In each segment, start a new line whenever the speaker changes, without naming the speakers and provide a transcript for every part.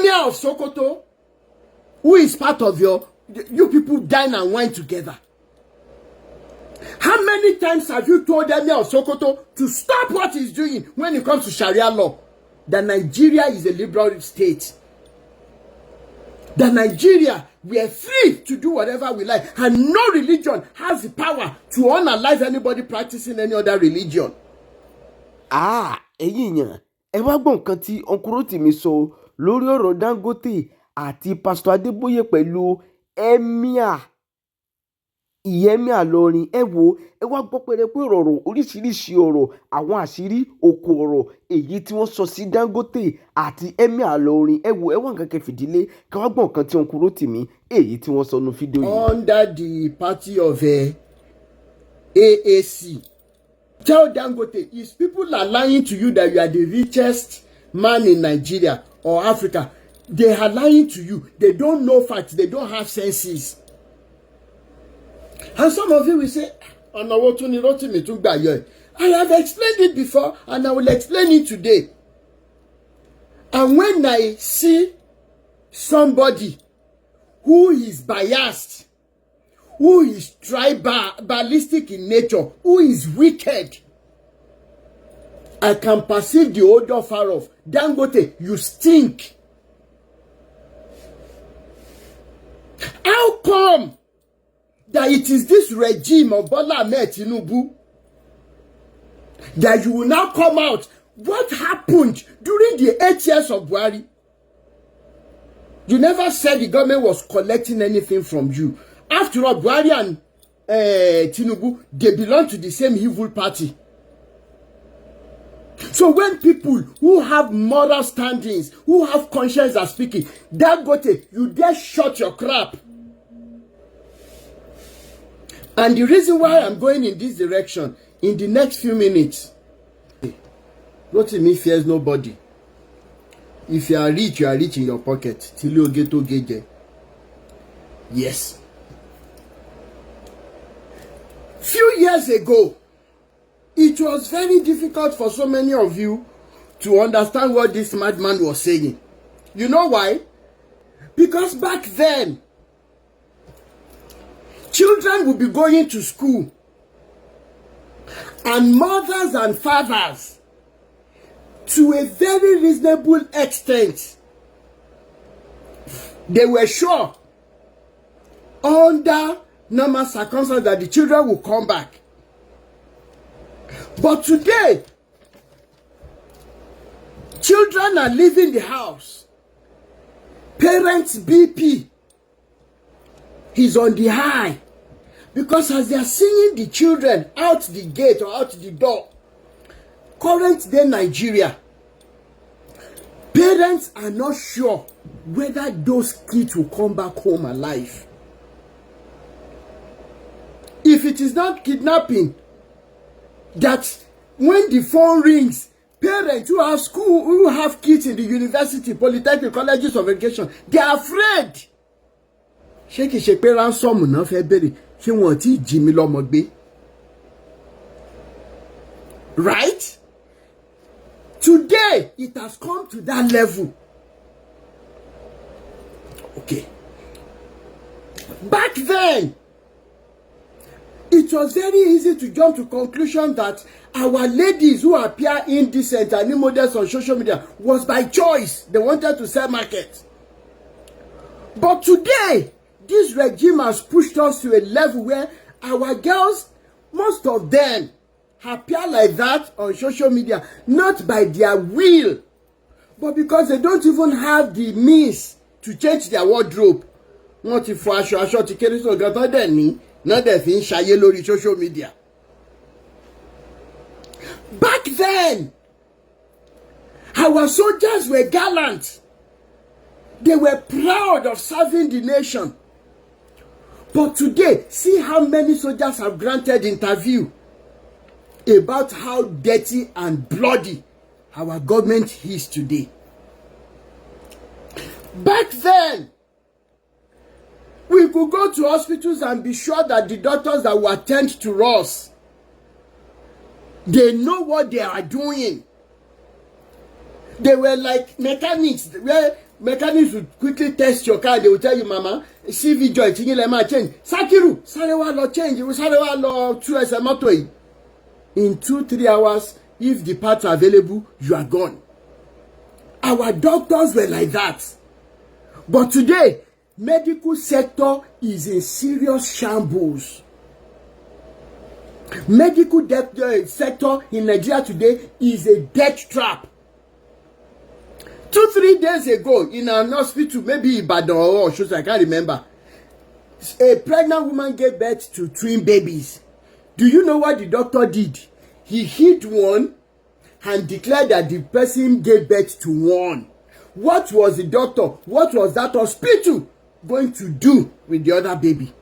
Emia of Sokoto, who is part of you people dine and wine together. How many times have you told Emia of Sokoto to stop what he's doing when it comes to Sharia law? That Nigeria is a liberal state. That Nigeria, we are free to do whatever we like, and no religion has the power to unalive anybody practicing any other religion.
Ẹ̀yin yàn, ẹ wá gbọ́ nǹkan tí Uncle Rotimi sọ lórí ọ̀rọ̀ Dangote àti Pastor Adeboye pẹ̀lú Emia. Ìyẹ́míà lọrin ẹ wo ẹ wá gbọ́ pẹ̀rẹ̀pẹ̀ ọ̀rọ̀ oríṣiríṣi ọ̀rọ̀ àwọn àṣírí oko ọ̀rọ̀ èyí tí wọ́n sọ sí Dangote àti Emia lọrin ẹ wo ẹ wá nǹkan kẹfìdílé ká wá gbọ́ nǹkan tí Uncle Rotimi èyí tí wọ́n sọ nínú fídíò yìí.
Under the party of AAC, tell Dangote, if people are lying to you that you are the richest man in Nigeria or Africa, they are lying to you. They don't know facts. They don't have senses. And some of you will say, I have explained it before and I will explain it today. And when I see somebody who is biased, who is tribalistic in nature, who is wicked, I can perceive the odor far off. Dangote, you stink. How come that it is this regime of Bola Ahmed Tinubu that you will now come out? What happened during the 8 years of Buhari? You never said the government was collecting anything from you. After all, Buhari and Tinubu, they belong to the same evil party. So when people who have moral standings, who have conscience are speaking, Dangote, you dare shut your crap. And the reason why I'm going in this direction, in the next few minutes, Rotimi fears nobody. If you are rich in your pocket. Till you get to gauge. Yes. Few years ago, it was very difficult for so many of you to understand what this madman was saying. You know why? Because back then, children would be going to school, and mothers and fathers, to a very reasonable extent, they were sure, under normal circumstances, that the children will come back. But today, children are leaving the house. Parents' BP is on the high, because as they are seeing the children out the gate or out the door, current day Nigeria, parents are not sure whether those kids will come back home alive. If it is not kidnapping, that when the phone rings, parents who have school, who have kids in the university, polytechnic, colleges of education, they are afraid. Ṣé kìí ṣe pé ransom náà fẹ́ bẹ̀rẹ̀, ṣé wọn ti jí mi lọ́mọ gbé? Right? Today, it has come to that level. Okay. Back then, it was very easy to jump to conclusion that our ladies who appear indecent and immodest on social media was by choice. They wanted to sell market. But today, this regime has pushed us to a level where our girls, most of them, appear like that on social media, not by their will, but because they don't even have the means to change their wardrobe. Wọ́n ti fọ aṣọ ti kéré sọ gan tán dẹ̀ ní náà dẹ̀ fi ń ṣayé lórí social media. Back then, our soldiers were gallant. They were proud of serving the nation. But today, see how many soldiers have granted interview about how dirty and bloody our government is today. Back then, we could go to hospitals and be sure that the doctors that will attend to us, they know what they are doing. They were like mechanics, where mechanics would quickly test your car. They would tell you, Mama, CV joy, change. Sakiru, Sarewa lo change. Sarewa lo 2S moto. In 2-3 hours, if the parts are available, you are gone. Our doctors were like that. But today, medical sector is in serious shambles. Medical sector in Nigeria today is a death trap. 2-3 days ago, in an hospital, maybe Ibadan or Osele, I can't remember, a pregnant woman gave birth to twin babies. Do you know what the doctor did? He hid one and declared that the person gave birth to one. What was the doctor, what was that hospital going to do with the other baby?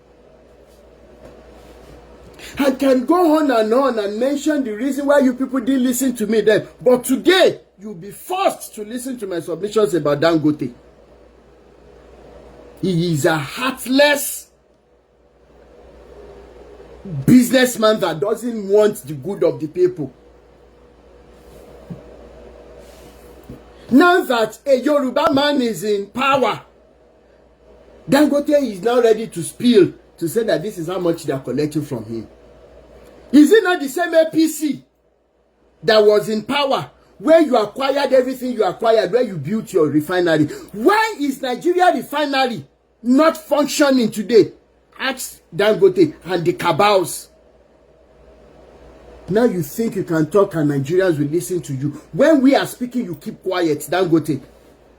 I can go on and mention the reason why you people didn't listen to me then. But today, you'll be forced to listen to my submissions about Dangote. He is a heartless businessman that doesn't want the good of the people. Now that a Yoruba man is in power, Dangote is now ready to spill to say that this is how much they are collecting from him. Is it not the same APC that was in power, where you acquired everything you acquired, where you built your refinery? Why is Nigeria refinery not functioning today? Ask Dangote and the cabals. Now you think you can talk and Nigerians will listen to you. When we are speaking, you keep quiet, Dangote.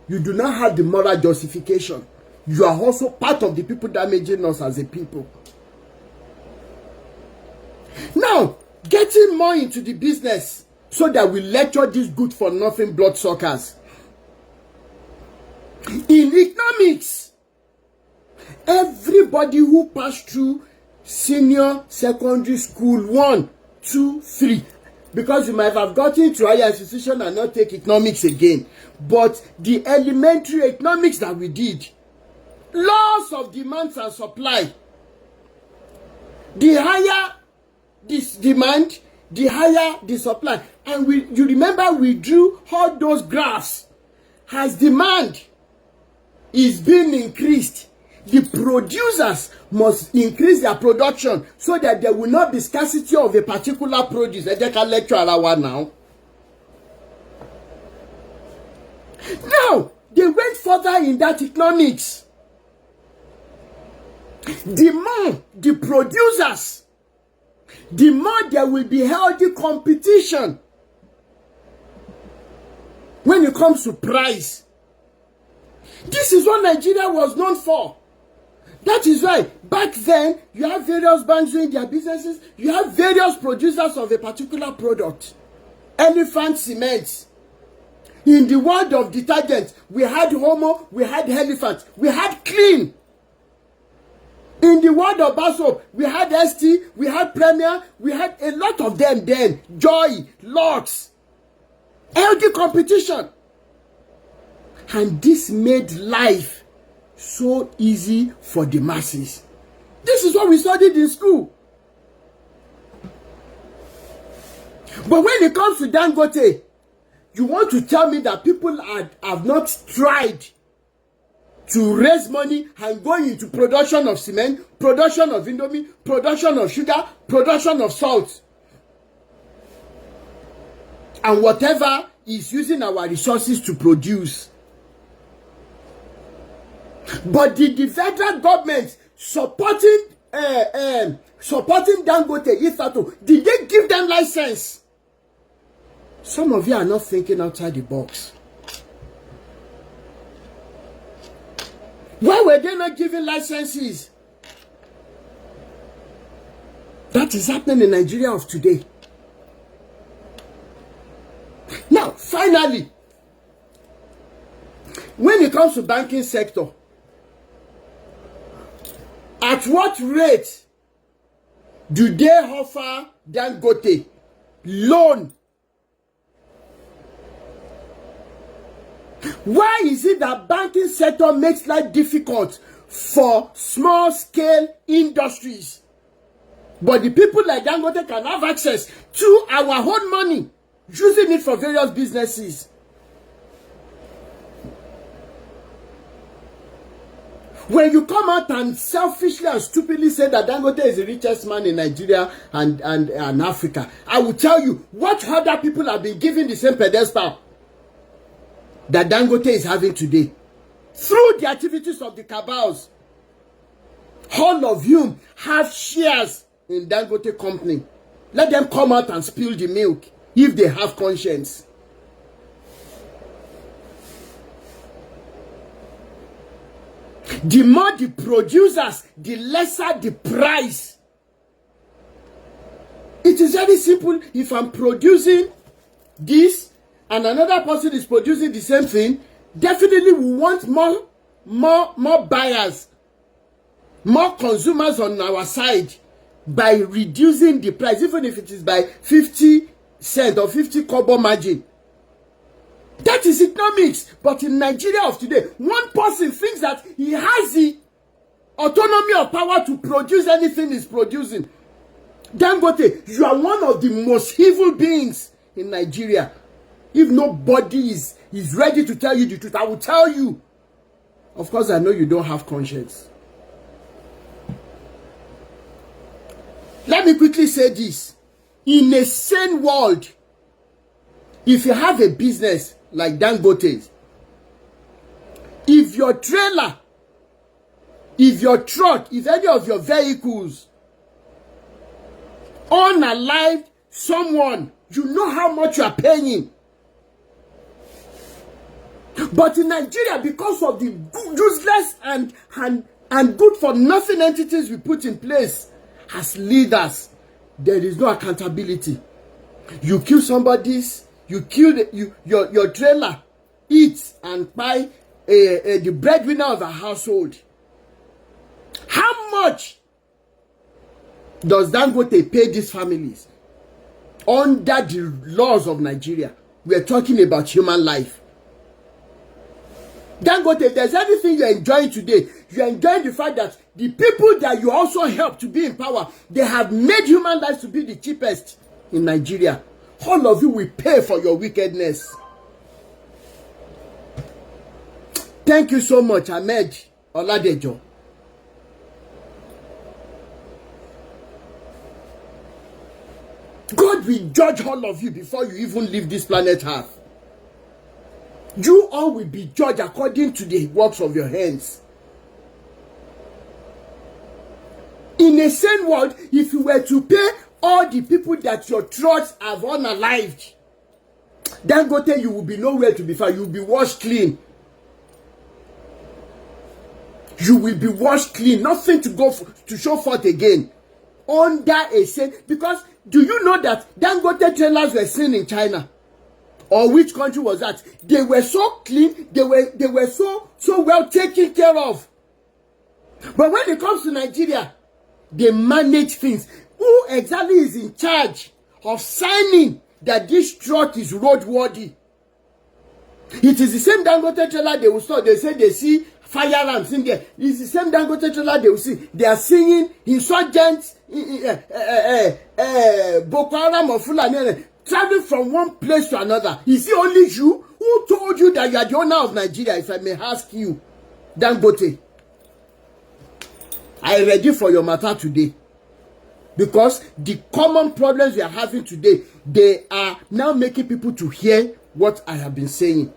You do not have the moral justification. You are also part of the people damaging us as a people. Now, getting more into the business so that we lecture these good-for-nothing bloodsuckers. In economics, everybody who passed through senior secondary school 1, 2, 3, because you might have gotten to higher institution and not take economics again, but the elementary economics that we did, laws of demand and supply, the higher this demand, the higher the supply. And you remember we drew all those graphs. As demand is being increased, the producers must increase their production so that there will not be scarcity of a particular produce. I can lecture one now. Now, they went further in that economics. The more the producers, the more there will be healthy competition when it comes to price. This is what Nigeria was known for. That is why back then you have various banks doing their businesses. You have various producers of a particular product. Elephant cement. In the world of detergents, we had Homo, we had Elephant, we had Clean. In the world of bar soap, we had ST, we had Premier, we had a lot of them then. Joy, Lux. Healthy competition. And this made life so easy for the masses. This is what we studied in school. But when it comes to Dangote, you want to tell me that people have not tried to raise money and go into production of cement, production of indomie, production of sugar, production of salt, and whatever is using our resources to produce. But did the federal government supporting Dangote, did they give them license? Some of you are not thinking outside the box. Why were they not giving licenses? That is happening in Nigeria of today. Now, finally, when it comes to banking sector, at what rate do they offer Dangote loan? Why is it that banking sector makes life difficult for small scale industries, but the people like Dangote can have access to our own money, using it for various businesses? When you come out and selfishly and stupidly say that Dangote is the richest man in Nigeria and Africa, I will tell you what other people have been given the same pedestal that Dangote is having today through the activities of the cabals. All of you have shares in Dangote company. Let them come out and spill the milk if they have conscience. The more the producers, the lesser the price. It is very simple. If I'm producing this and another person is producing the same thing, definitely we want more buyers, more consumers on our side by reducing the price, even if it is by 50 cent or 50 kobo margin. That is economics. But in Nigeria of today, one person thinks that he has the autonomy of power to produce anything he's producing. Dangote, you are one of the most evil beings in Nigeria. If nobody is ready to tell you the truth, I will tell you. Of course, I know you don't have conscience. Let me quickly say this. In a sane world, if you have a business like Dangote, if your trailer, if your truck, if any of your vehicles unalive someone, you know how much you are paying. But in Nigeria, because of the useless and good for nothing entities we put in place as leaders, there is no accountability. You kill somebody's, you kill your trailer, eat and buy the breadwinner of a household. How much does Dangote pay these families under the laws of Nigeria? We are talking about human life. Dangote, if there's anything you're enjoying today, you're enjoying the fact that the people that you also help to be in power, they have made human lives to be the cheapest in Nigeria. All of you will pay for your wickedness. Thank you so much, Ahmed Oladejo. God will judge all of you before you even leave this planet Earth. You all will be judged according to the works of your hands. In a sane world, if you were to pay all the people that your trusts have unalived, Dangote, you will be nowhere to be found. You will be washed clean. You will be washed clean. Nothing to go to show forth again. Under a sane, because do you know that Dangote trailers were seen in China? Or which country was that? They were so clean, they were so well taken care of. But when it comes to Nigeria, they manage things. Who exactly is in charge of signing that this truck is roadworthy? It is the same Dangote trailer they will stop. They say they see firearms in there. It's the same Dangote trailer they will see. They are singing insurgents, Boko Haram or Fulani, traveling from one place to another. Is it only you? Who told you that you are the owner of Nigeria, if I may ask you? Dangote, I am ready for your matter today. Because the common problems we are having today, they are now making people to hear what I have been saying.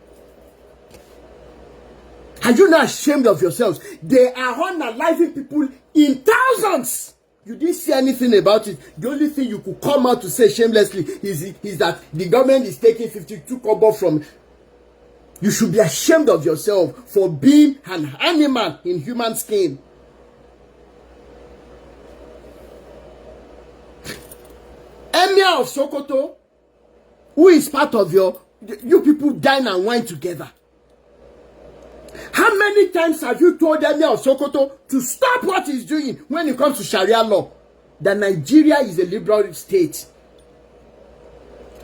Are you not ashamed of yourselves? They are unaliving people in thousands. You didn't say anything about it. The only thing you could come out to say shamelessly is that the government is taking 52 kobo from. You should be ashamed of yourself for being an animal in human skin. Emia of Sokoto, who is part of you people dine and wine together. How many times have you told Emia of Sokoto to stop what he's doing when it comes to Sharia law? That Nigeria is a liberal state.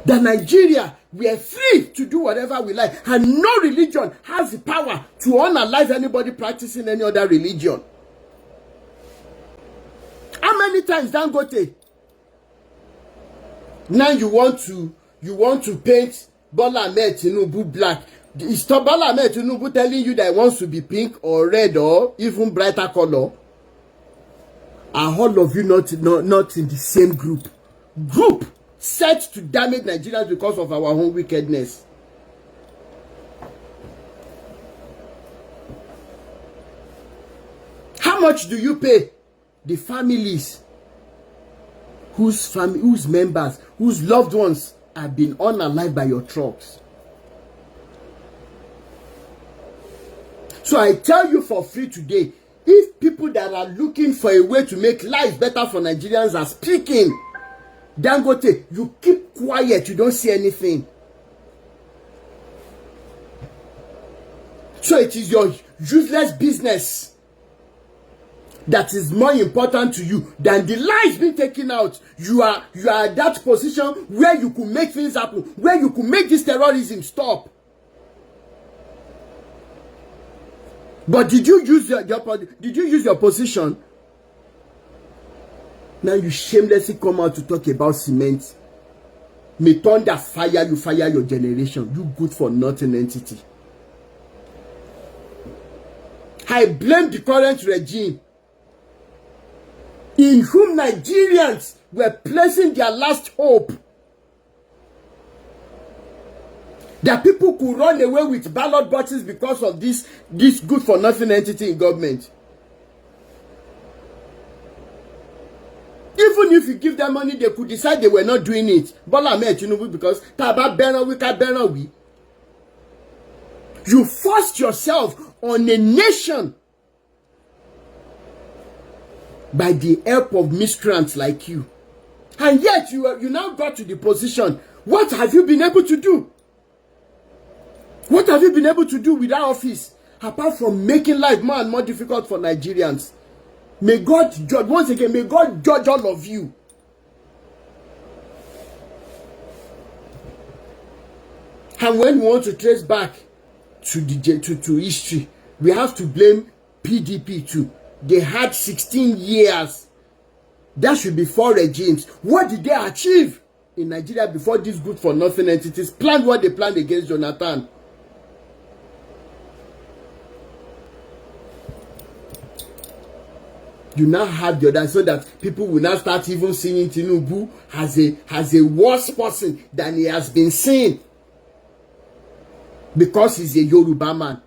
That Nigeria, we are free to do whatever we like. And no religion has the power to unalive anybody practicing any other religion. How many times, Dangote? Now you want to paint Bola Ahmed Tinubu black. Is Bola Ahmed Tinubu telling you that he wants to be pink or red or even brighter color? Are all of you not in the same group? Group set to damage Nigerians because of our own wickedness. How much do you pay the families whose members, whose loved ones have been unalive by your trucks? So I tell you for free today, if people that are looking for a way to make life better for Nigerians are speaking, Dangote, you keep quiet, you don't say anything. So it is your useless business that is more important to you than the lives being taken out. You are at that position where you could make things happen, where you could make this terrorism stop. But did you use your position? Now you shamelessly come out to talk about cement. May thunder fire you, fire your generation. You good for nothing entity. I blame the current regime, in whom Nigerians were placing their last hope. That people could run away with ballot boxes because of this good for nothing entity in government. Even if you give them money, they could decide they were not doing it. Bola Ahmed Tinubu, because Taba Beran we ka Beran we. You forced yourself on a nation by the help of miscreants like you. And yet you now got to the position. What have you been able to do? What have you been able to do with that office? Apart from making life more and more difficult for Nigerians. May God judge, once again, may God judge all of you. And when we want to trace back to history, we have to blame PDP too. They had 16 years. That should be 4 regimes. What did they achieve in Nigeria before these good for nothing entities planned what they planned against Jonathan? You now have the other, so that people will now start even seeing Tinubu as a worse person than he has been seen, because he's a Yoruba man.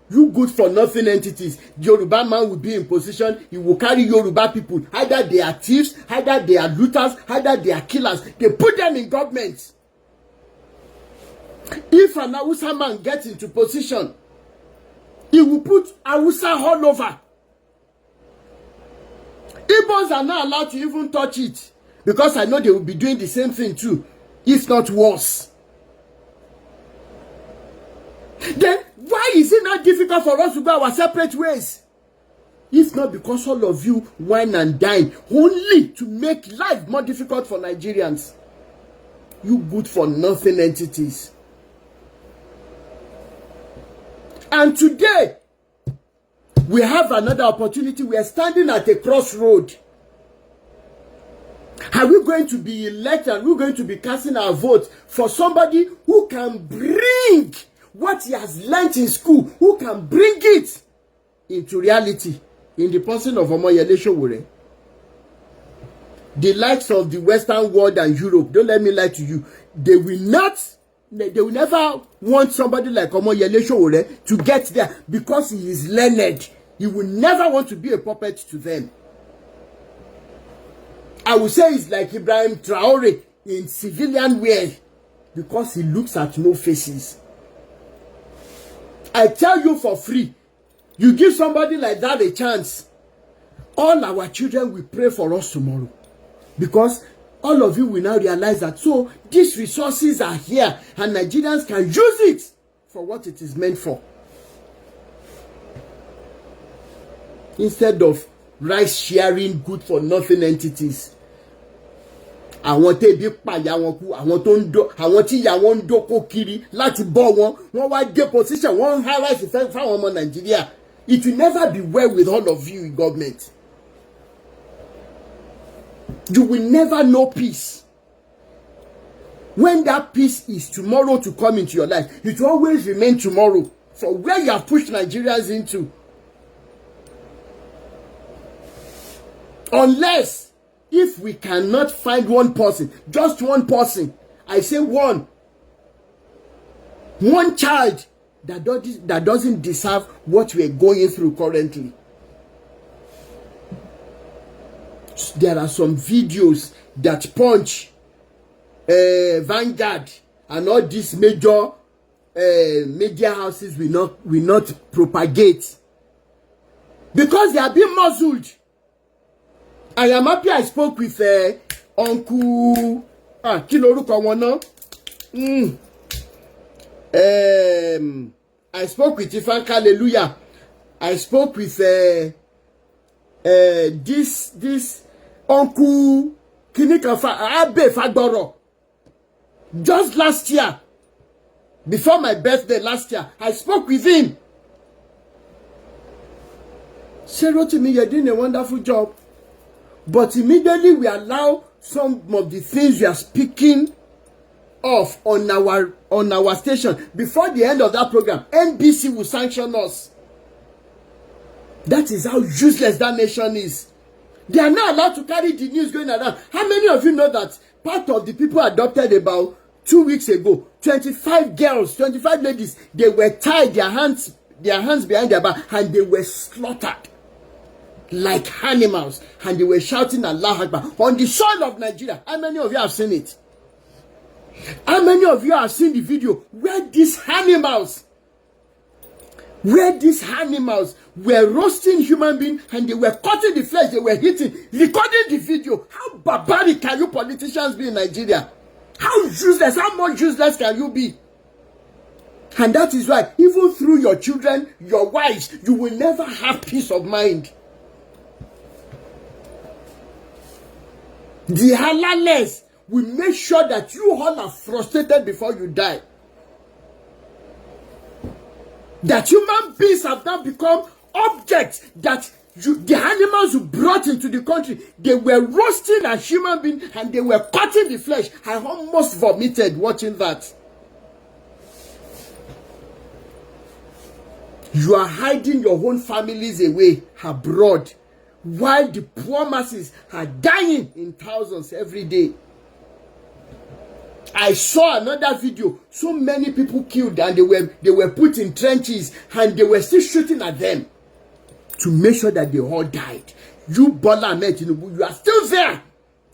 You good for nothing entities. The Yoruba man will be in position. He will carry Yoruba people. Either they are thieves, either they are looters, either they are killers. They put them in government. If an Hausa man gets into position, he will put Hausa all over. Igbos are not allowed to even touch it, because I know they will be doing the same thing too, if not worse. Then why is it not difficult for us to go our separate ways? If not because all of you wine and dine only to make life more difficult for Nigerians. You good for nothing entities. And today, we have another opportunity. We are standing at a crossroad. Are we going to be elected? Are we going to be casting our vote for somebody who can bring what he has learnt in school, who can bring it into reality, in the person of Oyele Sowore? The likes of the Western world and Europe, don't let me lie to you, they will never want somebody like Oyele Sowore to get there, because he is learned. He will never want to be a puppet to them. I would say it's like Ibrahim Traore in civilian wear, because he looks at no faces. I tell you for free, you give somebody like that a chance, all our children will pray for us tomorrow. Because all of you will now realize that, so these resources are here and Nigerians can use it for what it is meant for. Instead of rice sharing good for nothing entities. Àwọn tẹ́bí pàyà wọn kú, àwọn tí ìyá wọn ń dóko kiri láti bọ́ wọn, wọ́n wá dé position, wọ́n ń há rice fáwọn ọmọ Nàìjíríà. It will never be well with all of you in government. You will never know peace. When that peace is tomorrow to come into your life, it will always remain tomorrow for where you have pushed Nigerians into. Unless, if we cannot find one person, just one person, I say one child that doesn't deserve what we are going through currently. There are some videos that Punch, Vanguard, and all these major media houses will not propagate because they are being muzzled. I am happy I spoke with Uncle kí lorúkọ wọn náà? I spoke with Ifan Hallelujah. I spoke with this Uncle Kinikafa Abe Fagboro. Just last year, before my birthday last year, I spoke with him. She wrote to me, "You're doing a wonderful job." But immediately we allow some of the things we are speaking of on our station. Before the end of that program, NBC will sanction us. That is how useless that nation is. They are not allowed to carry the news going around. How many of you know that part of the people adopted about 2 weeks ago, 25 girls, 25 ladies, they were tied, their hands behind their back, and they were slaughtered like animals, and they were shouting Allah Akbar on the soil of Nigeria. How many of you have seen it? How many of you have seen the video where these animals were roasting human beings and they were cutting the flesh, they were hitting, recording the video? How barbaric can you politicians be in Nigeria? How useless, how much useless can you be? And that is why, even through your children, your wives, you will never have peace of mind. The halaless will make sure that you all are frustrated before you die. That human beings have now become objects that the animals who brought into the country, they were roasting as human beings and they were cutting the flesh. I almost vomited watching that. You are hiding your own families away abroad, while the poor masses are dying in thousands every day. I saw another video. So many people killed, and they were put in trenches, and they were still shooting at them to make sure that they all died. You, Bola Ahmed Tinubu, you are still there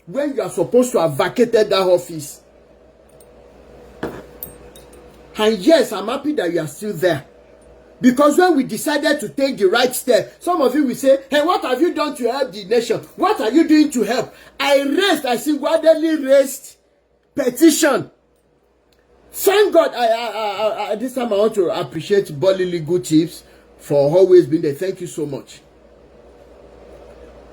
when you are supposed to have vacated that office. And yes, I'm happy that you are still there. Because when we decided to take the right step, some of you will say, "Hey, what have you done to help the nation? What are you doing to help?" I single-handedly raised petition. Thank God. This time I want to appreciate Bolly Legal Tips for always being there. Thank you so much.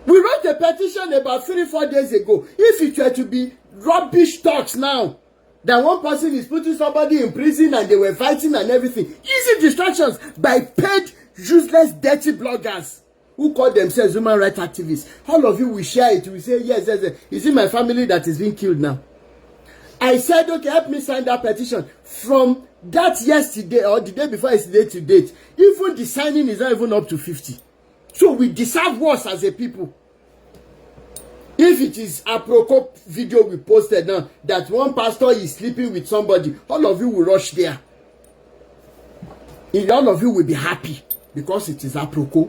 We wrote a petition about 3-4 days ago. If it were to be rubbish talks now, that one person is putting somebody in prison and they were fighting and everything, easy distractions by paid, useless, dirty bloggers who call themselves human rights activists. All of you will share it. We say, yes. Is it my family that is being killed now? I said, okay, help me sign that petition. From that yesterday or the day before yesterday to date, even the signing is not even up to 50. So we deserve worse as a people. If it is a Procop video we posted now that one pastor is sleeping with somebody, all of you will rush there. And all of you will be happy because it is a Procop.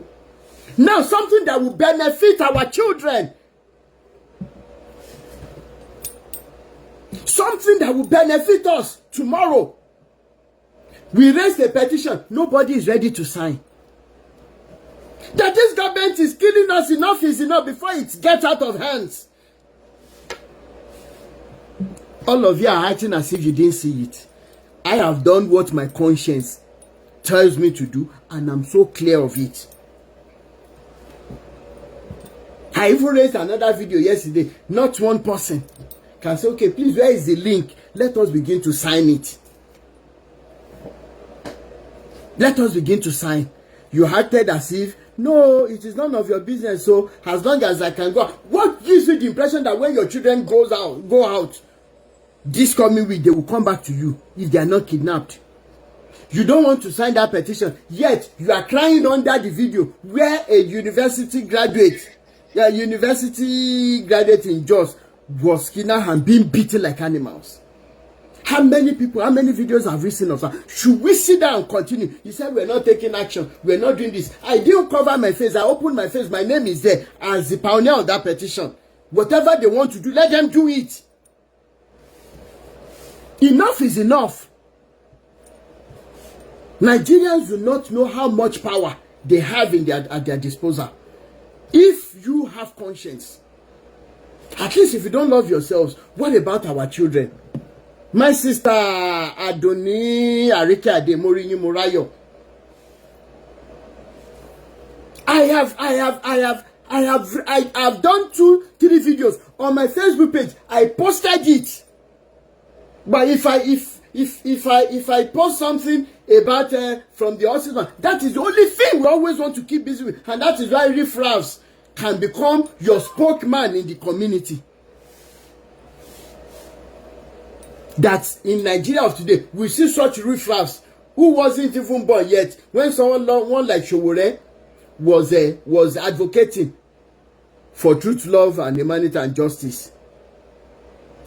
Now something that will benefit our children. Something that will benefit us tomorrow. We raised a petition. Nobody is ready to sign. That this government is killing us, enough is enough before it gets out of hands. All of you are acting as if you didn't see it. I have done what my conscience tells me to do, and I'm so clear of it. I even raised another video yesterday. Not one person can say, okay, please, where is the link? Let us begin to sign it. Let us begin to sign. You acted as if, no, it is none of your business. So as long as I can go, what gives you the impression that when your children go out, this coming week they will come back to you if they are not kidnapped. You don't want to sign that petition, yet you are crying under the video where a university graduate in Jos was kidnapped and being beaten like animals. How many people, how many videos have we seen of that? Should we sit down and continue? You said we're not taking action, we're not doing this. I didn't cover my face, I opened my face, my name is there as the pioneer of that petition. Whatever they want to do, let them do it. Enough is enough. Nigerians do not know how much power they have at their disposal. If you have conscience, at least if you don't love yourselves, what about our children? My sister Adoni Arike Ademori Morayo. I have done 2-3 videos on my Facebook page. I posted it. But if I post something about from the hospital, that is the only thing we always want to keep busy with, and that is why riffraffs can become your spokesman in the community. That in Nigeria of today, we see such riffraffs who wasn't even born yet. When one like Showore was advocating for truth, love, and humanity and justice,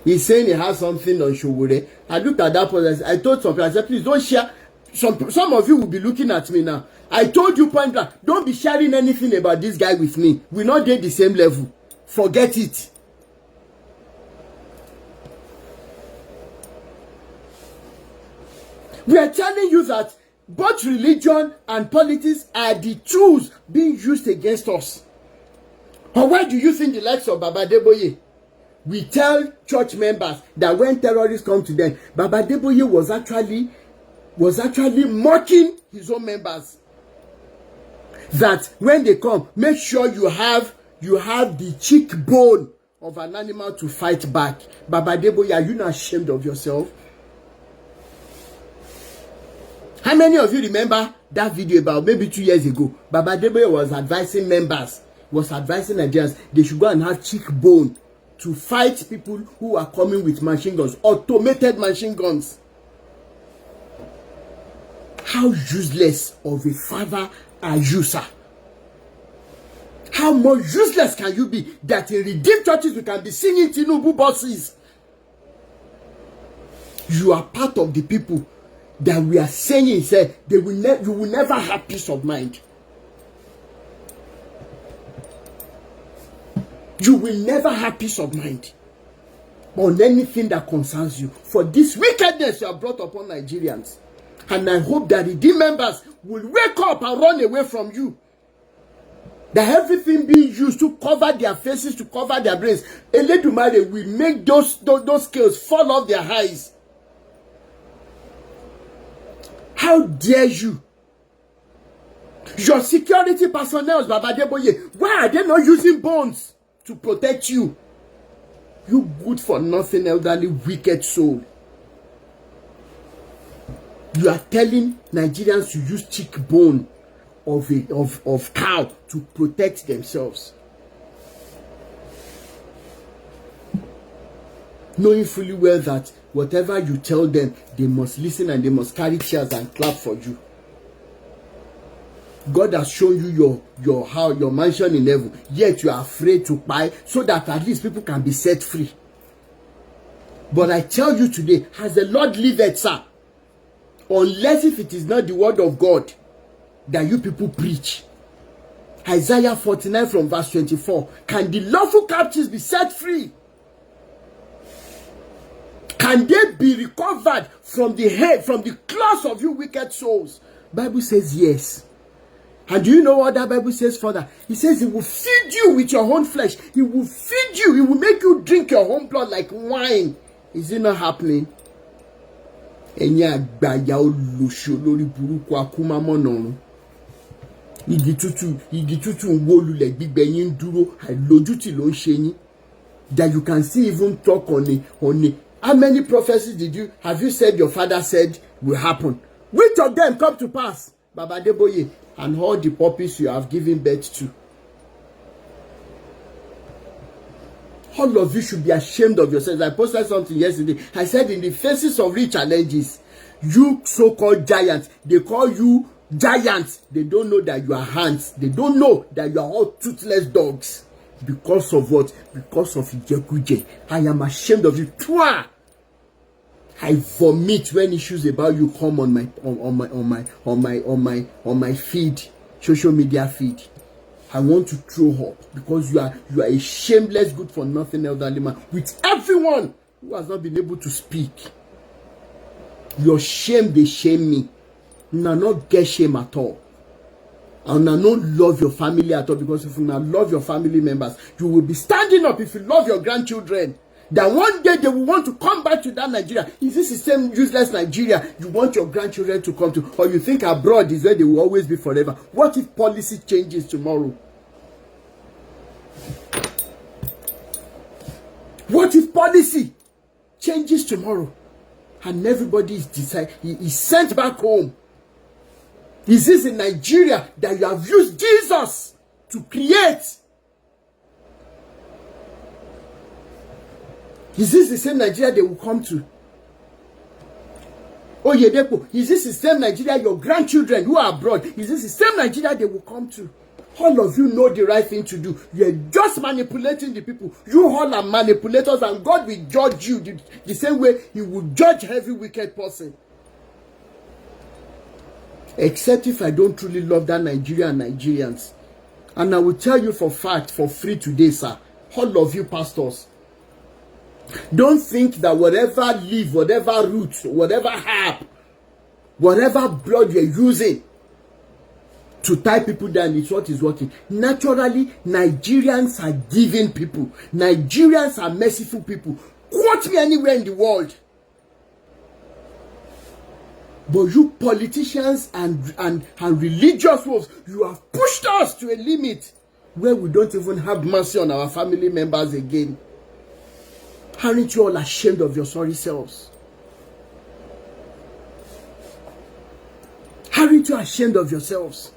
he's saying he has something on Showore. I looked at that person. I told some people, I said, please don't share. Some of you will be looking at me now. I told you point blank, don't be sharing anything about this guy with me. We're not at the same level. Forget it. We are telling you that both religion and politics are the tools being used against us. Or why do you think the likes of Baba Adeboye? We tell church members that when terrorists come to them, Baba Adeboye was actually mocking his own members. That when they come, make sure you have the cheekbone of an animal to fight back. Baba Adeboye, are you not ashamed of yourself? How many of you remember that video about maybe 2 years ago? Baba Adeboye was advising members, was advising Nigerians, they should go and have cheekbone to fight people who are coming with machine guns, automated machine guns. How useless of a father are you, sir? How more useless can you be that in redeemed churches we can be singing Tinubu buses? You are part of the people that we are saying, say, you will never have peace of mind. You will never have peace of mind on anything that concerns you. For this wickedness you have brought upon Nigerians. And I hope that the members will wake up and run away from you. That everything being used to cover their faces, to cover their brains, Eledumare will make those scales fall off their eyes. How dare you? Your security personnel, Baba Adeboye, why are they not using bones to protect you? You good for nothing, elderly, wicked soul. You are telling Nigerians to use cheekbone of cow to protect themselves. Knowing fully well that whatever you tell them, they must listen and they must carry cheers and clap for you. God has shown you your mansion in heaven, yet you are afraid to buy so that at least people can be set free. But I tell you today, as the Lord liveth, sir, unless if it is not the word of God that you people preach, Isaiah 49 from verse 24, can the lawful captives be set free? Can they be recovered from the head, from the claws of you wicked souls? Bible says yes. And do you know what that Bible says further? It says it will feed you with your own flesh. It will feed you. It will make you drink your own blood like wine. Is it not happening? Enya gbaya olosho lórí burúkú akumamonorun. Igi tutu nwolule gbigbe yin dúró àìlójútì ló ń ṣe yín. That you can see even talk on it. How many prophecies have you said your father said will happen? Which of them come to pass? Baba Adeboye and all the puppies you have given birth to. All of you should be ashamed of yourselves. I posted something yesterday. I said, in the faces of real challenges, you so-called giants, they call you giants. They don't know that you are ants. They don't know that you are all toothless dogs. Because of what? Because of Ijekuje. I am ashamed of you. I vomit when issues about you come on my feed, social media feed. I want to throw up because you are a shameless, good for nothing elderly man with everyone who has not been able to speak. Your shame, they shame me. You not get shame at all. And I don't love your family at all, because if you not love your family members, you will be standing up. If you love your grandchildren, that one day they will want to come back to that Nigeria. Is this the same useless Nigeria you want your grandchildren to come to? Or you think abroad is where they will always be forever? What if policy changes tomorrow? What if policy changes tomorrow and everybody is sent back home? Is this in Nigeria that you have used Jesus to create? Is this the same Nigeria they will come to? Oh, Yedepo, is this the same Nigeria your grandchildren who are abroad, is this the same Nigeria they will come to? All of you know the right thing to do. You're just manipulating the people. You all are manipulators, and God will judge you the same way He will judge every wicked person. Except if I don't truly love that Nigeria and Nigerians. And I will tell you for fact, for free today, sir, all of you pastors, don't think that whatever leaf, whatever root, whatever herb, whatever blood you're using to tie people down is what is working. Naturally, Nigerians are giving people. Nigerians are merciful people. Quote me anywhere in the world. But you politicians and religious wolves, you have pushed us to a limit where we don't even have mercy on our family members again. Aren't you all ashamed of your sorry selves? Aren't you ashamed of yourselves?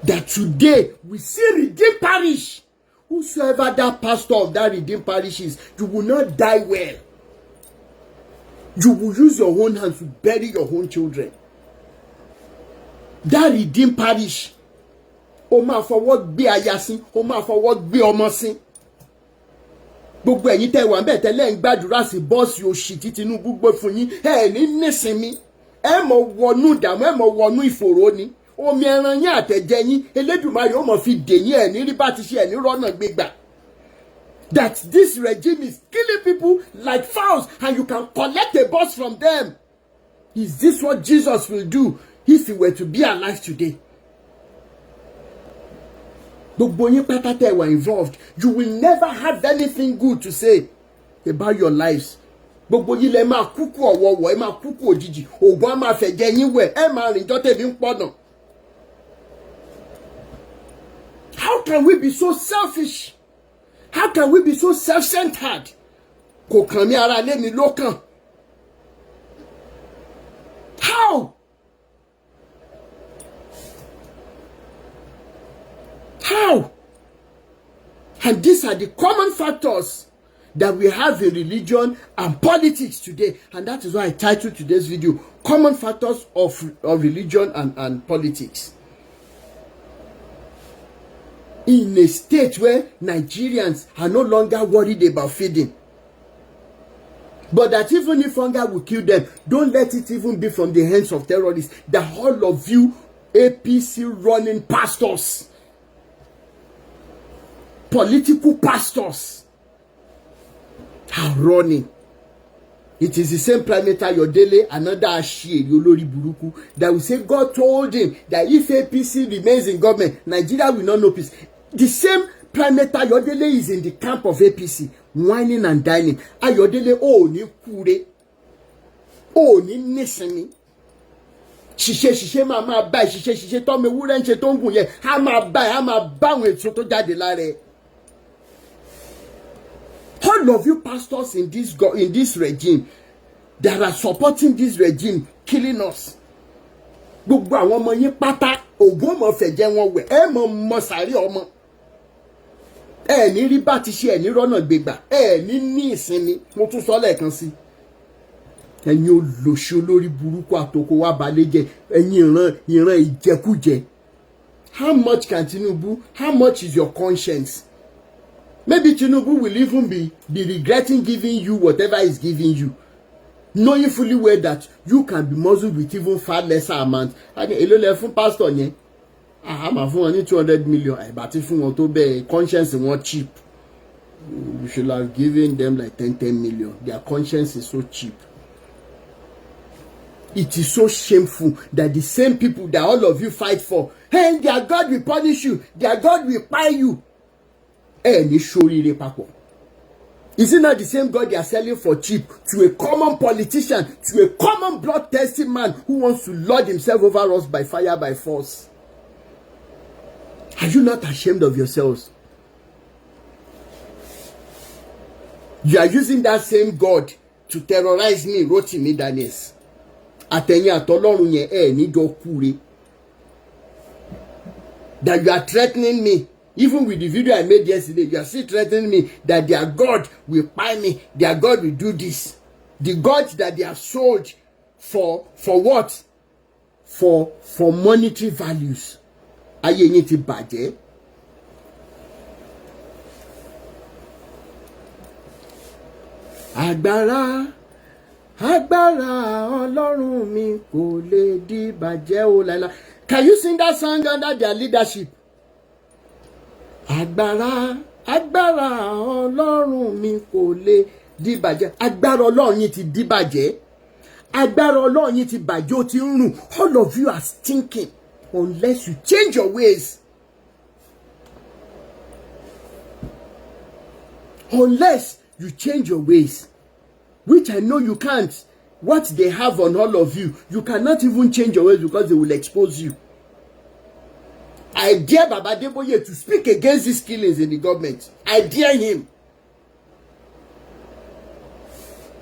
That today we see Redeemed Parish. Whosoever that pastor of that Redeemed Parish is, you will not die well. You will use your own hands to bury your own children. That Redeemed Parish, ó máa fọwọ́ gbé aya sín, ó máa fọwọ́ gbé ọmọ sín. Gbogbo ẹ̀yin tẹ́ wà ńbẹ̀ tẹ́lẹ̀ ń gbàdúrà sí bọ́ọ̀sì òṣì tí Tinubu gbé fún yín, ẹ ní nísinmi, ẹ mọ̀ wọnú ìdààmú, ẹ mọ̀ wọnú ìfòòró ni. Omi ẹran yín àtẹ̀jẹ yín, Elédùmarè ó mọ̀ fi dè yín, ẹ ní rí bá ti ṣe, ẹ ní rọ́nà gbégbà. That this regime is killing people like fowls, and you can collect a bus from them. Is this what Jesus will do if He were to be alive today? Gbogbo yín pátá tẹ́ were involved, you will never have anything good to say about your lives. Gbogbo yín lẹ máa kúkú ọ̀wọ̀wọ̀, ẹ máa kúkú òjijì, ògùn á máa fẹ̀jẹ̀ yín wẹ̀, ẹ máa rìn jọ́ tẹ̀bí ń pọ̀nà. How can we be so selfish? How can we be so self-centered? Kò kàn mí, ara lé mi ló kàn. How? How? And these are the common factors that we have in religion and politics today. And that is why I titled today's video, Common Factors of Religion and Politics. In a state where Nigerians are no longer worried about feeding. But that even if hunger will kill them, don't let it even be from the hands of terrorists. That all of you APC running pastors, political pastors are running. It is the same Prime Minister Ayodele, another Ashie, Olori Buruku, that will say God told him that if APC remains in government, Nigeria will not know peace. The same Prime Minister Ayodele is in the camp of APC, whining and dining. Ayodele, oh, ni kure, oh, ni nisini. Ṣiṣẹ́ máa bá ṣiṣẹ́ tó me wúrẹ́ ń ṣe tó ń gùn yẹ, á máa bá àwọn èso tó jáde lára ẹ̀. All of you pastors in this regime that are supporting this regime killing us. Gbogbo àwọn ọmọ yín pátá ògùn ọmọ fẹ̀jẹ̀ wọn wẹ̀, ẹ mọ̀ sàárì ọmọ. ẹ ní rí bá ti ṣe, ẹ ní rọ́nà gbégbà, ẹ ní ìsinmi. Mo tún sọ lẹ́ẹ̀kan sí. Ẹ̀yin olóṣì olórí burúkú àtòkò wa balẹ̀ jẹ́, ẹ̀yin ìran ìjẹkújẹ. How much can Tinubu? How much is your conscience? Maybe Tinubu will even be regretting giving you whatever he's giving you, knowing fully well that you can be muzzled with even far lesser amount. And èló lẹ fún pastor yẹn? Máa fún wọn ní 200 million. Àìbá tí fún wọn tó bẹ́ẹ̀, conscience wọn cheap. You should have given them like 10 million. Their conscience is so cheap. It is so shameful that the same people that all of you fight for, hey, their God will punish you, their God will pay you. Ní ṣoríire papọ̀. Is it not the same God they are selling for cheap to a common politician, to a common bloodthirsty man who wants to lord himself over us by fire, by force? Are you not ashamed of yourselves? You are using that same God to terrorize me, Rotimi Danies. Àtẹ̀yin àtọlọ́run yẹn ní jọ kúre. That you are threatening me. Even with the video I made yesterday, you are still threatening me that their God will buy me, their God will do this. The God that they have sold for what? For monetary values. Ayé yín ti bàjẹ́. Agbára Ọlọ́run mi kò lè di bàjẹ́ o láíláí. Can you sing that song under their leadership? Agbára Ọlọ́run mi kò lè di bàjẹ́. Agbára Ọlọ́run yín ti di bàjẹ́. Agbára Ọlọ́run yín ti bàjẹ́, ó ti ń rùn. All of you are stinking unless you change your ways. Unless you change your ways, which I know you can't. What they have on all of you, you cannot even change your ways because they will expose you. I dare Baba Adeboye to speak against these killings in the government. I dare him.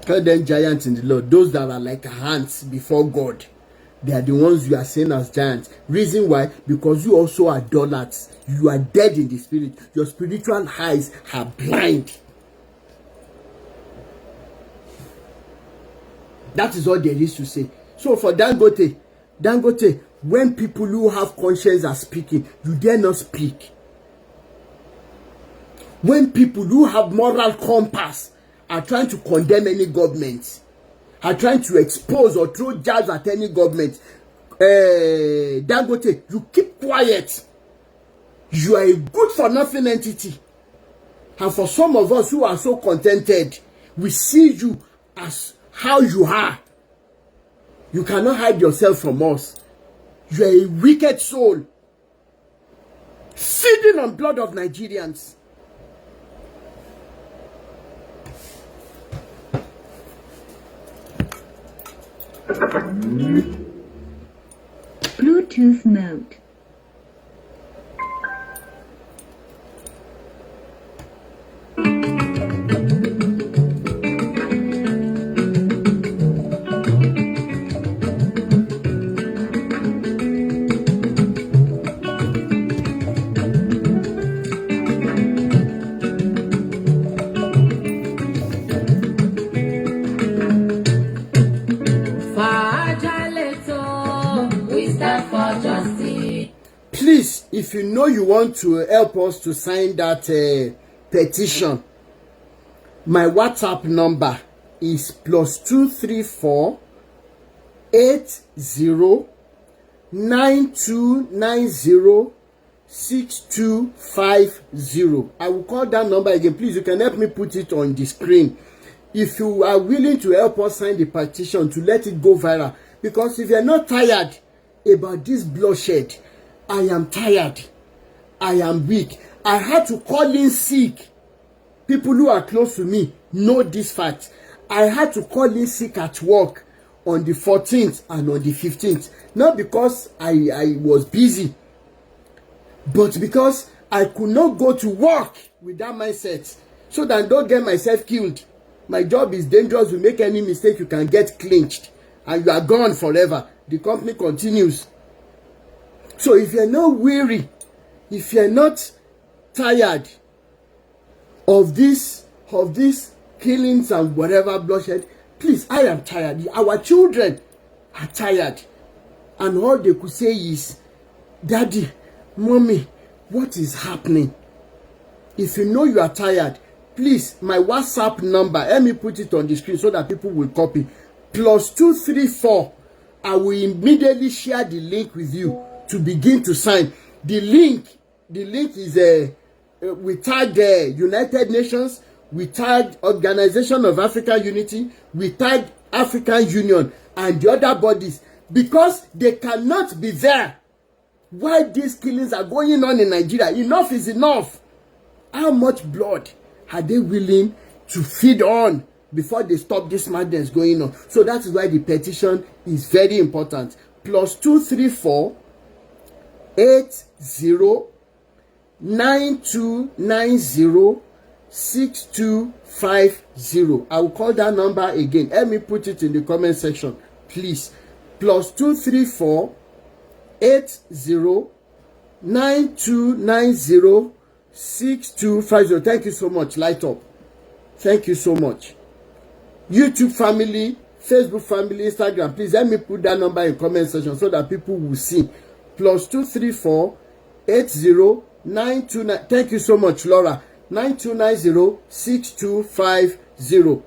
Call them giants in the Lord. Those that are like ants before God. They are the ones you are saying as giants. Reason why? Because you also are dullards. You are dead in the spirit. Your spiritual eyes are blind. That is all there is to say. So for Dangote, when people who have conscience are speaking, you dare not speak. When people who have moral compass are trying to condemn any government, are trying to expose or throw jabs at any government, Dangote, you keep quiet. You are a good for nothing entity. And for some of us who are so contented, we see you as how you are. You cannot hide yourself from us. You are a wicked soul, feeding on blood of Nigerians.
Bluetooth mode.
Please, if you know you want to help us to sign that petition, my WhatsApp number is +234 80 9290 6250. I will call that number again. Please, you can help me put it on the screen. If you are willing to help us sign the petition to let it go viral, because if you are not tired about this bloodshed, I am tired. I am weak. I had to call in sick. People who are close to me know this fact. I had to call in sick at work on the 14th and on the 15th. Not because I was busy, but because I could not go to work with that mindset, so that I don't get myself killed. My job is dangerous. You make any mistake, you can get clinched and you are gone forever. The company continues. So if you're not weary, if you're not tired, of this killings and whatever bloodshed. Please, I am tired. Our children are tired, and all they could say is, Daddy, Mommy, what is happening? If you know you are tired, please, my WhatsApp number, let me put it on the screen so that people will copy. +234. I will immediately share the link with you to begin to sign. The link is we tag United Nations, we tag Organization of African Unity, we tag African Union and the other bodies, because they cannot be there while these killings are going on in Nigeria. Enough is enough. How much blood are they willing to feed on before they stop this madness going on? So that is why the petition is very important. +234 80 9290 6250. I will call that number again. Let me put it in the comment section, please. +234 80 9290 6250. Thank you so much. Light up. Thank you so much. YouTube family, Facebook family, Instagram, please let me put that number in comment section so that people will see. +234 80 929. Thank you so much, Laura. 9290 6250.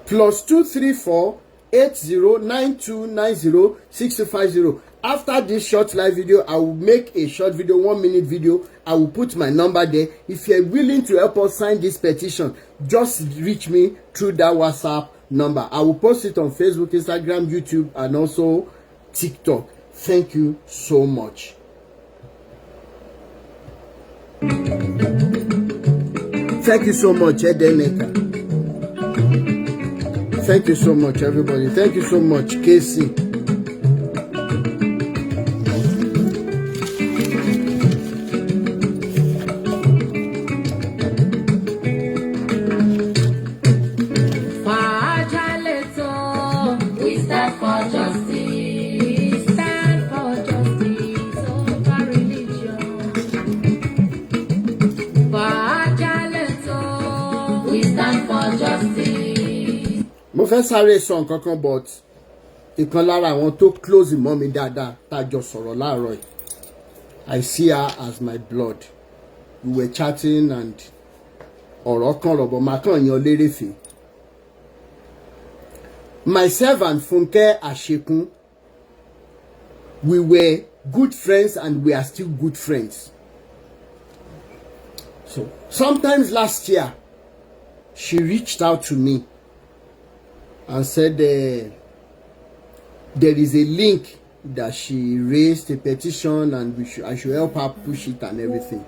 +234 80 9290 6250. After this short live video, I will make a short video, 1 minute video. I will put my number there. If you are willing to help us sign this petition, just reach me through that WhatsApp number. I will post it on Facebook, Instagram, YouTube, and also TikTok. Thank you so much. Thank you so much, Edeneka. Thank you so much, everybody. Thank you so much, Casey. Mo fẹ́ sáré sọ nǹkan kan, but ìkan lára àwọn tó close mọ́ mi dáadáa tá a jọ sọ̀rọ̀ láàárọ̀ yìí. I see her as my blood. We were chatting and ọ̀rọ̀ kan rọ̀bọ̀ máa kàn yan lérèfé. Myself and Funke Ashekun, we were good friends and we are still good friends. So sometimes last year, she reached out to me and said there is a link that she raised a petition and I should help her push it and everything.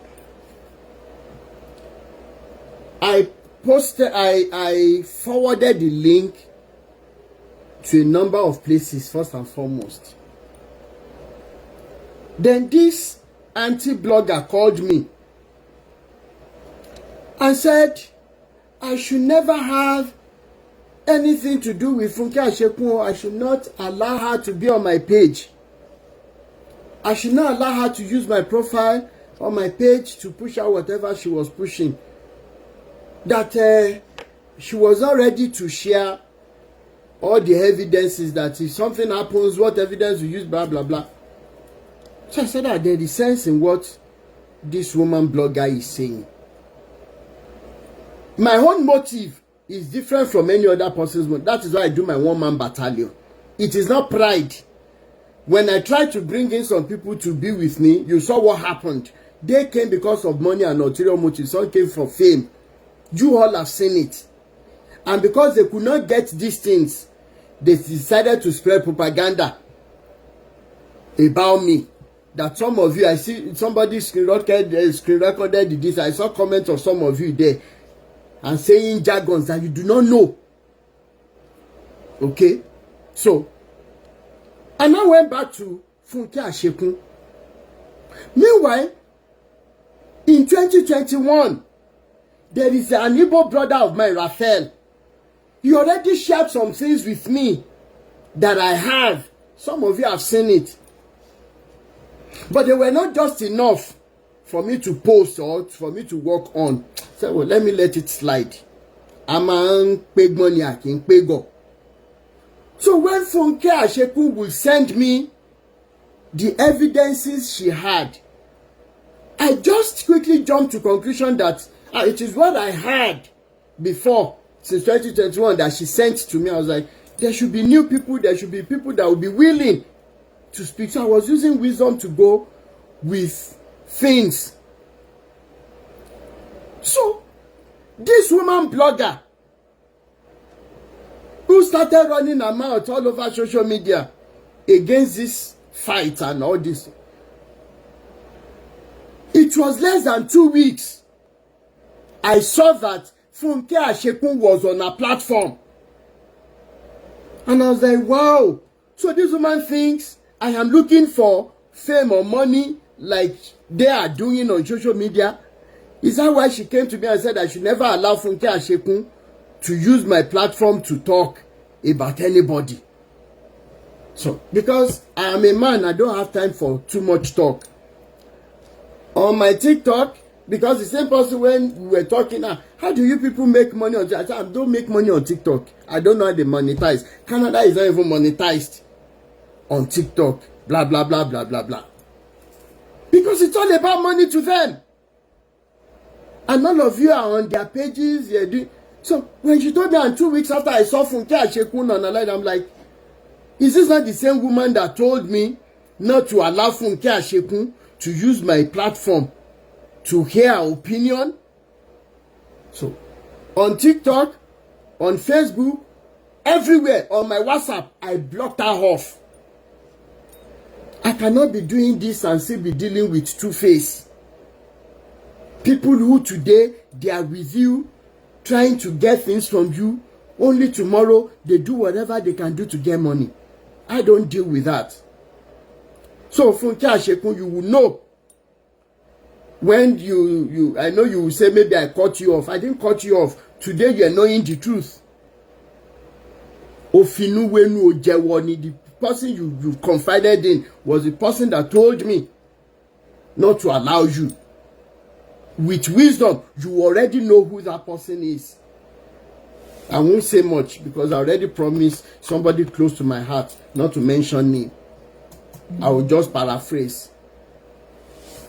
I forwarded the link to a number of places first and foremost. Then this anti-blogger called me and said I should never have anything to do with Funke Ashekun. I should not allow her to be on my page. I should not allow her to use my profile on my page to push out whatever she was pushing. That she was not ready to share all the evidences that if something happens, what evidence we use, blah, blah, blah. So I said that there is sense in what this woman blogger is saying. My own motive is different from any other person's motive. That is why I do my one-man battalion. It is not pride. When I tried to bring in some people to be with me, you saw what happened. They came because of money and ulterior motives. Some came for fame. You all have seen it. And because they could not get these things, they decided to spread propaganda about me. That some of you, I see somebody screen recorded this. I saw comments of some of you there and saying jargons that you do not know. Okay? So, and I went back to Funke Ashekun. Meanwhile, in 2021, there is an Igbo brother of mine, Raphael. He already shared some things with me that I have. Some of you have seen it. But they were not just enough for me to post or for me to work on. So, well, let me let it slide. I'm a big money, I can pay go. So when Funke Asheku will send me the evidences she had, I just quickly jumped to conclusion that it is what I had before, since 2021, that she sent to me. I was like, there should be new people, there should be people that will be willing to speak. So I was using wisdom to go with things. So this woman blogger who started running her mouth all over social media against this fight and all this, it was less than 2 weeks I saw that Funke Asheku was on a platform. And I was like, wow. So this woman thinks I am looking for fame or money like they are doing on social media. Is that why she came to me and said I should never allow Funke Asheku to use my platform to talk about anybody? So, because I am a man, I don't have time for too much talk. On my TikTok, because the same person when we were talking, how do you people make money on TikTok? I don't make money on TikTok. I don't know how they monetize. Canada is not even monetized on TikTok. Blah, blah, blah, blah, blah, blah. Because it's all about money to them. And none of you are on their pages. So when she told me, and 2 weeks after I saw Funke Asheku on the line, I'm like, is this not the same woman that told me not to allow Funke Asheku to use my platform to hear her opinion? So on TikTok, on Facebook, everywhere, on my WhatsApp, I blocked her off. I cannot be doing this and still be dealing with two-face. People who today, they are with you, trying to get things from you, only tomorrow they do whatever they can do to get money. I don't deal with that. So Funke Asheku, you will know when I know you will say maybe I cut you off. I didn't cut you off. Today you are knowing the truth. Ofinuwenu Ojewoni, the person you confided in was the person that told me not to allow you. With wisdom, you already know who that person is. I won't say much because I already promised somebody close to my heart not to mention name. I will just paraphrase.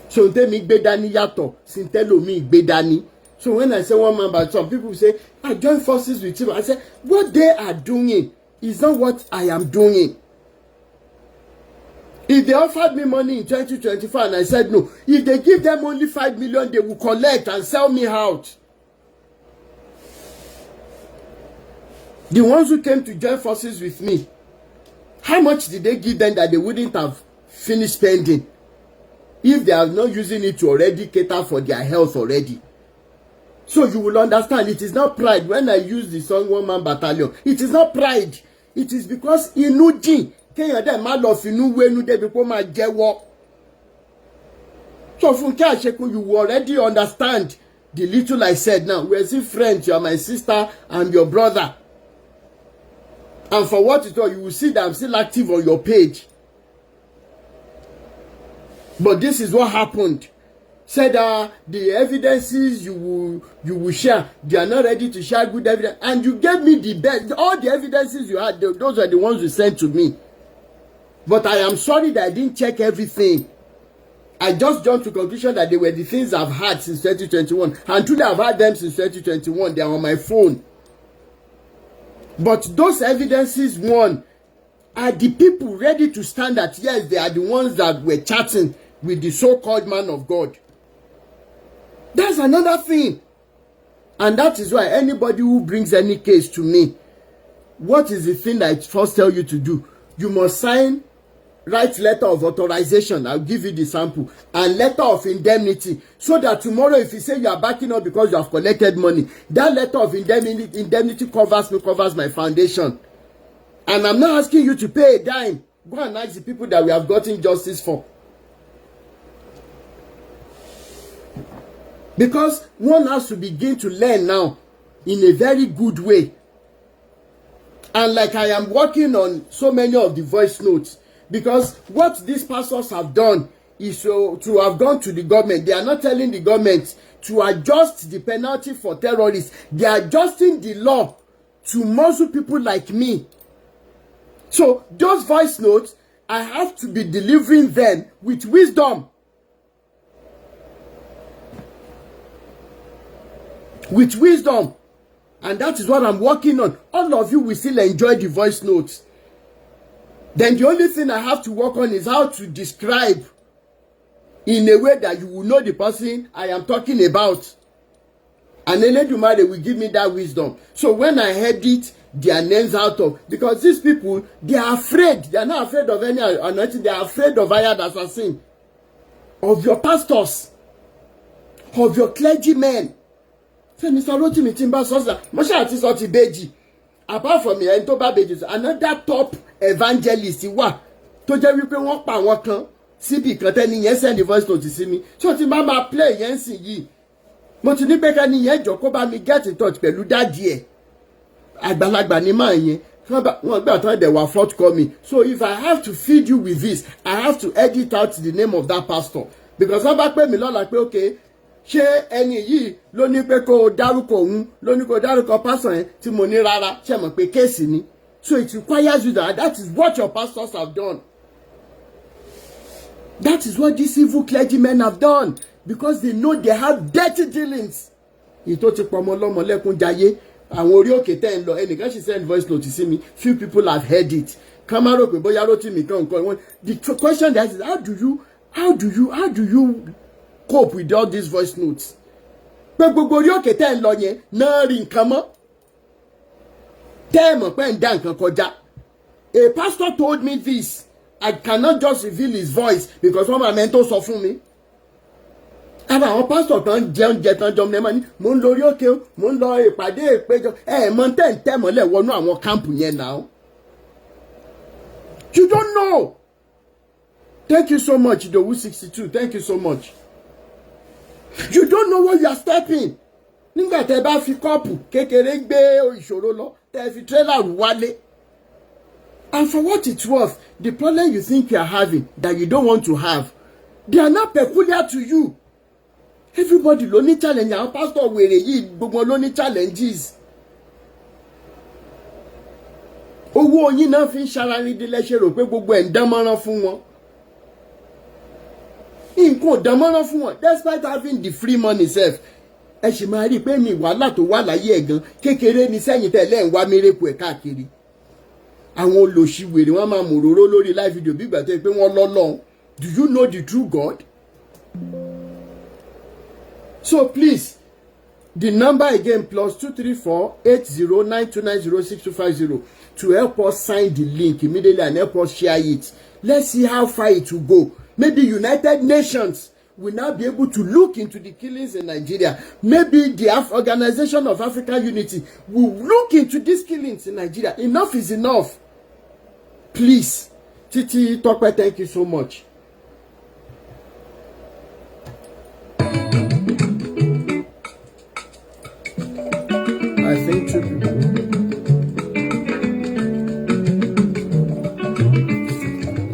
So tell me Dani yato, sintelo mi Dani. So when I say one man, but some people say I join forces with him. I say what they are doing is not what I am doing. If they offered me money in 2024 and I said no, if they give them only 5 million, they will collect and sell me out. The ones who came to join forces with me, how much did they give them that they wouldn't have finished spending if they are not using it to already cater for their health already? So you will understand, it is not pride. When I use the song One Man Battalion, it is not pride. It is because Inuji, Kenya dem ma lo finu wenu debi ko ma jewo. So Funke Asheku, you will already understand the little I said now. We are still friends, you are my sister and your brother. And for what it all, you will see that I'm still active on your page. But this is what happened. Said the evidences you will share, they are not ready to share good evidence. And you gave me the best. All the evidences you had, those are the ones you sent to me. But I am sorry that I didn't check everything. I just jumped to conclusion that they were the things I've had since 2021. And truly I've had them since 2021. They are on my phone. But those evidences, one, are the people ready to stand that, yes, they are the ones that were chatting with the so-called man of God. That's another thing. And that is why anybody who brings any case to me, what is the thing that I first tell you to do? You must write letter of authorization. I'll give you the sample. And letter of indemnity. So that tomorrow if you say you are backing up because you have collected money, that letter of indemnity covers me, covers my foundation. And I'm not asking you to pay a dime. Go and ask the people that we have gotten justice for. Because one has to begin to learn now in a very good way. And like I am working on so many of the voice notes, because what these pastors have done is to have gone to the government. They are not telling the government to adjust the penalty for terrorists. They are adjusting the law to muzzle people like me. So those voice notes, I have to be delivering them with wisdom. With wisdom. And that is what I'm working on. All of you will still enjoy the voice notes. Then the only thing I have to work on is how to describe in a way that you will know the person I am talking about. And Eledumare will give me that wisdom. So when I edit their names out of, because these people, they are afraid. They are not afraid of any anointing. They are afraid of hired assassin, of your pastors, of your clergymen. Say, Mr. Rotimi Timba Sosa, Mosha Ati Soti Beji. Apart from me, Toba Beji, another top evangelist, wa, to jẹ́ wípé wọ́n pa àwọn kan síbi kan tẹ́ni yẹn send the voice note sí mi. So tí bá máa play yẹn sì yìí. Mo ti ní pé kẹ́ni yẹn jọ kó bá mi get in touch pẹ̀lú daddy ẹ̀. Àgbàlagbà ni máa yẹn. Wọ́n gbà tán dẹ̀ wá forthcoming. So if I have to feed you with this, I have to edit out the name of that pastor. Because wọ́n bá pè mí lọ́la pé okay, ṣé ẹni yìí ló ní pé kó dárúkọ òun, ló ní kó dárúkọ pastor yẹn tí mo ní rárá, ṣé mọ̀ pé kéèsì ni. So it requires you that is what your pastors have done. That is what these evil clergymen have done. Because they know they have dirty dealings. Ìtò ti pọ̀ ọmọ ọlọ́mọ lẹ́kún jayé. Àwọn orí òkè tẹ́ ń lọ. Ẹnìkan ṣe send voice note sí mi. Few people have heard it. Kamaro pé bóyá Rotimi kan nǹkan. The question that is, how do you cope with all these voice notes? Pé gbogbo orí òkè tẹ́ ń lọ yẹn náà rí nǹkan mọ́. Tẹ́ ẹ mọ̀ pé ń dá nǹkan kọjá. A pastor told me this. I cannot just reveal his voice because one man tó sọ fún mi. Àbá àwọn pastor kan jẹun tán jọmọ ní ẹ̀ma ní mò ń lọ orí òkè o, mò ń lọ ìpàdé ìpéjọ. Mọ̀ tẹ́ mọ́lẹ̀ wọnú àwọn kámpù yẹn náà. You don't know. Thank you so much, Idowu 62. Thank you so much. You don't know what you are stepping. Nígbà tẹ́ bá fi kọ́ọ̀pù kékeré gbé ìṣòro lọ, tẹ́ fi trailer wálé. And for what it's worth, the problem you think you are having that you don't want to have, they are not peculiar to you. Everybody ló ní challenge. Àwọn pastor wèrè yìí gbogbo ló ní challenges. Owó yín náà fi ń ṣaranídìí ṣe rò pé gbogbo ẹ̀ ń dánmọ́rán fún wọn. Nǹkan ò dánmọ́rán fún wọn despite having the free money sef. Ẹ sì máa rí i pé mi wàhálà tó wà láyé ẹ̀ gan kékeré ní sẹ́yìn tẹ́lẹ̀ ń wá mírèkù ẹ̀ káàkiri. Àwọn olòṣìwèrè wọn máa mòróró lórí live video bí ìgbà tó yẹ pé wọ́n lọ́lọ́run. Do you know the true God? So please, the number again +234 8092906250 to help us sign the link immediately and help us share it. Let's see how far it will go. Maybe United Nations will now be able to look into the killings in Nigeria. Maybe the Organization of African Unity will look into these killings in Nigeria. Enough is enough. Please. Titi Tokwe, thank you so much. I think two people.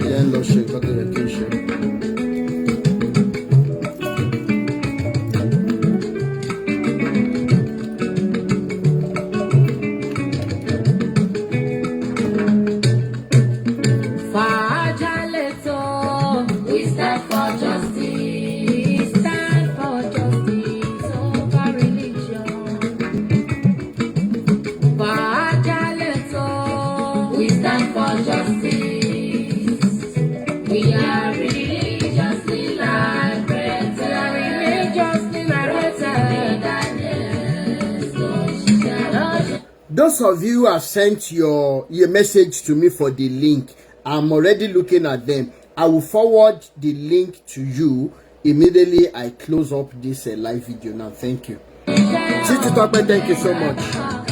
Yeah, no shit, got the vacation. Those of you who have sent your message to me for the link, I'm already looking at them. I will forward the link to you immediately I close up this live video now. Thank you. Thank you so much.